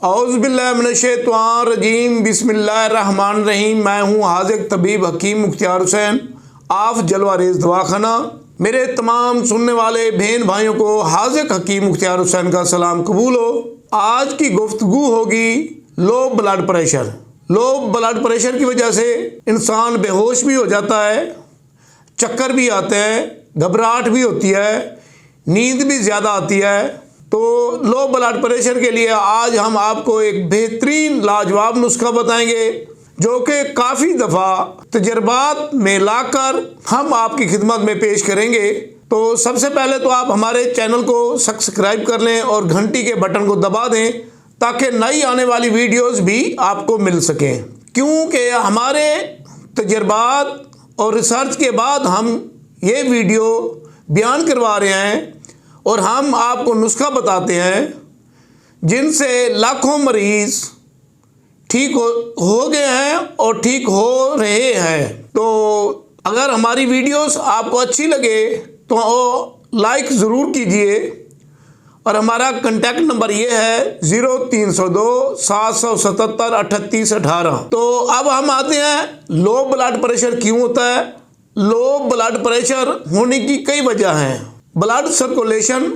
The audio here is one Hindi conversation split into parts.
औज़ुबिल्लाहिमिनश्शैतानिर्रजीम बिस्मिल्लाहिर्रहमानिर्रहीम। मैं हूँ हाज़िक तबीब हकीम मुख्तियार हुसैन, आप जलवारेज़ दवाखाना। मेरे तमाम सुनने वाले बहन भाइयों को हाज़िक हकीम मुख्तियार हुसैन का सलाम कबूल हो। आज की गुफ्तगू होगी low blood pressure. Low blood pressure की वजह से इंसान बेहोश भी हो जाता है, चक्कर भी आते हैं, घबराहट भी होती है, नींद भी ज़्यादा आती है। तो लो ब्लड प्रेशर के लिए आज हम आपको एक बेहतरीन लाजवाब नुस्खा बताएंगे, जो कि काफ़ी दफ़ा तजर्बात में लाकर हम आपकी खिदमत में पेश करेंगे। तो सबसे पहले तो आप हमारे चैनल को सब्सक्राइब कर लें और घंटी के बटन को दबा दें, ताकि नई आने वाली वीडियोस भी आपको मिल सकें। क्योंकि हमारे तजर्बात और रिसर्च के बाद हम ये वीडियो बयान करवा रहे हैं और हम आपको नुस्खा बताते हैं, जिनसे लाखों मरीज़ ठीक हो गए हैं और ठीक हो रहे हैं। तो अगर हमारी वीडियोस आपको अच्छी लगे तो लाइक ज़रूर कीजिए। और हमारा कॉन्टैक्ट नंबर ये है 0302 777 3818। तो अब हम आते हैं लो ब्लड प्रेशर क्यों होता है। लो ब्लड प्रेशर होने की कई वजह हैं। ब्लड सर्कुलेशन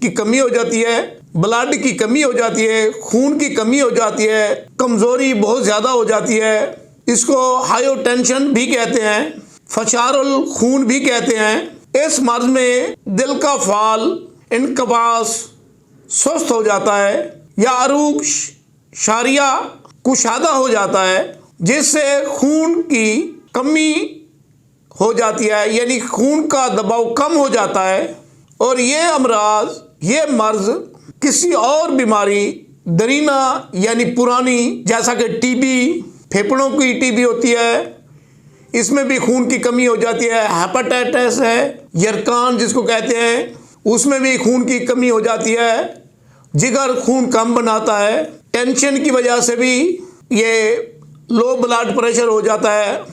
की कमी हो जाती है, ब्लड की कमी हो जाती है, खून की कमी हो जाती है, कमज़ोरी बहुत ज़्यादा हो जाती है। इसको हाइपोटेंशन भी कहते हैं, फशारुल खून भी कहते हैं। इस मर्ज में दिल का फाल, इनकबास, सुस्त हो जाता है या अरूक शारिया कुशादा हो जाता है, जिससे खून की कमी हो जाती है, यानी खून का दबाव कम हो जाता है। और ये मर्ज किसी और बीमारी दरीना यानी पुरानी, जैसा कि टीबी, फेफड़ों की टीबी होती है, इसमें भी खून की कमी हो जाती है। हेपेटाइटिस है, यरकान जिसको कहते हैं, उसमें भी खून की कमी हो जाती है। जिगर खून कम बनाता है। टेंशन की वजह से भी ये लो ब्लड प्रेशर हो जाता है।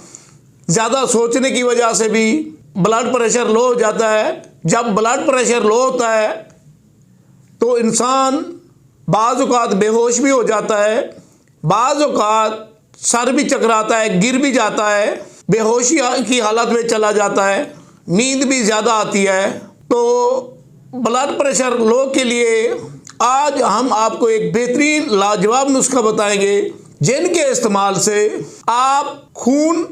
ज़्यादा सोचने की वजह से भी ब्लड प्रेशर लो हो जाता है। जब ब्लड प्रेशर लो होता है तो इंसान बाज़ औक़ात बेहोश भी हो जाता है, बाज़ औक़ात सर भी चकराता है, गिर भी जाता है, बेहोशी की हालत में चला जाता है, नींद भी ज़्यादा आती है। तो ब्लड प्रेशर लो के लिए आज हम आपको एक बेहतरीन लाजवाब नुस्खा बताएंगे, जिनके इस्तेमाल से आप खून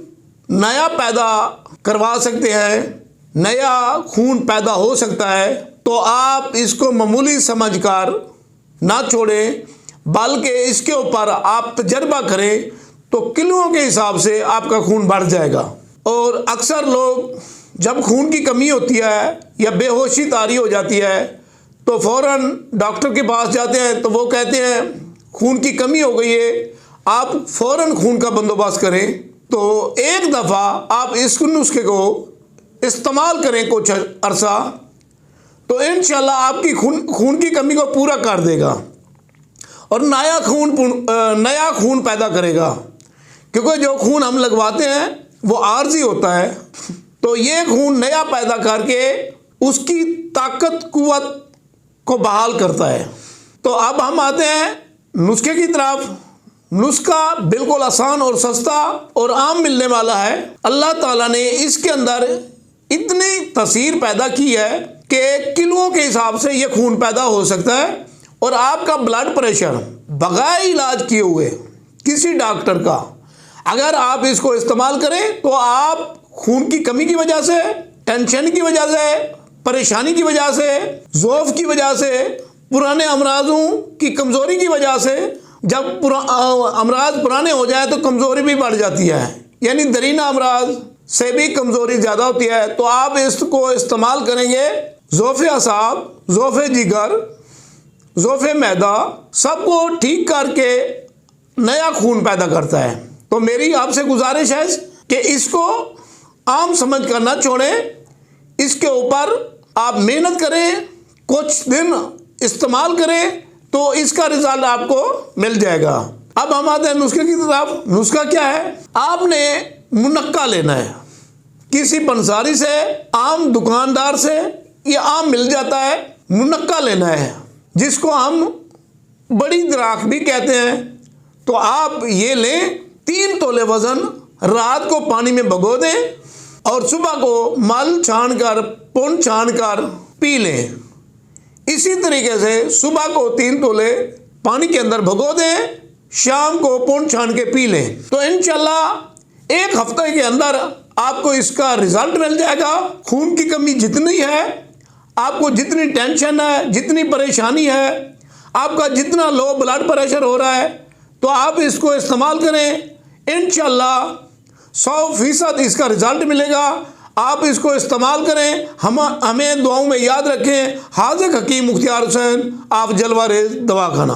नया पैदा करवा सकते हैं, नया खून पैदा हो सकता है। तो आप इसको मामूली समझकर ना छोड़ें, बल्कि इसके ऊपर आप तजर्बा करें तो किलों के हिसाब से आपका खून बढ़ जाएगा। और अक्सर लोग जब खून की कमी होती है या बेहोशी तारी हो जाती है तो फ़ौरन डॉक्टर के पास जाते हैं, तो वो कहते हैं खून की कमी हो गई है, आप फ़ौरन खून का बंदोबस्त करें। तो एक दफ़ा आप इस नुस्खे को इस्तेमाल करें कुछ अरसा, तो इंशाल्लाह आपकी खून की कमी को पूरा कर देगा और नया खून पैदा करेगा। क्योंकि जो खून हम लगवाते हैं वो आर्जी होता है, तो ये खून नया पैदा करके उसकी ताकत कुव्वत को बहाल करता है। तो अब हम आते हैं नुस्खे की तरफ। नुस्खा बिल्कुल आसान और सस्ता और आम मिलने वाला है। अल्लाह ताला ने इसके अंदर इतनी तसीर पैदा की है कि किलों के हिसाब से ये खून पैदा हो सकता है। और आपका ब्लड प्रेशर बगैर इलाज किए हुए किसी डॉक्टर का अगर आप इसको इस्तेमाल करें, तो आप खून की कमी की वजह से, टेंशन की वजह से, परेशानी की वजह से, ज़ौफ़ की वजह से, पुराने अमराज़ों की कमज़ोरी की वजह से, जब अमराज पुराने हो जाए तो कमज़ोरी भी बढ़ जाती है, यानी दरीना अमराज से भी कमज़ोरी ज़्यादा होती है। तो आप इसको इस्तेमाल करेंगे, ज़ौफ़े असाब, ज़ौफ़े जिगर, ज़ौफ़े मैदा, सबको ठीक करके नया खून पैदा करता है। तो मेरी आपसे गुजारिश है कि इसको आम समझ कर ना छोड़ें, इसके ऊपर आप मेहनत करें, कुछ दिन इस्तेमाल करें, तो इसका रिजल्ट आपको मिल जाएगा। अब हम आते हैं नुस्खे की तरफ। नुस्खा क्या है? आपने मुनक्का लेना है किसी पंसारी से, आम दुकानदार से, ये आम मिल जाता है। मुनक्का लेना है, जिसको हम बड़ी दराख भी कहते हैं। तो आप ये लें, 3 तोले वज़न, रात को पानी में भिगो दें और सुबह को मल छान कर, पुन छान कर पी लें। इसी तरीके से सुबह को 3 तोले पानी के अंदर भिगो दें, शाम को पुन छान के पी लें। तो इंशाल्लाह 1 हफ्ते के अंदर आपको इसका रिजल्ट मिल जाएगा। खून की कमी जितनी है, आपको जितनी टेंशन है, जितनी परेशानी है, आपका जितना लो ब्लड प्रेशर हो रहा है, तो आप इसको इस्तेमाल करें। इंशाल्लाह 100% इसका रिजल्ट मिलेगा। आप इसको इस्तेमाल करें। हमें दुआओं में याद रखें। हाज़िक हकीम मुख्तियार हुसैन, आफ जलवा रेज़ दवाखाना।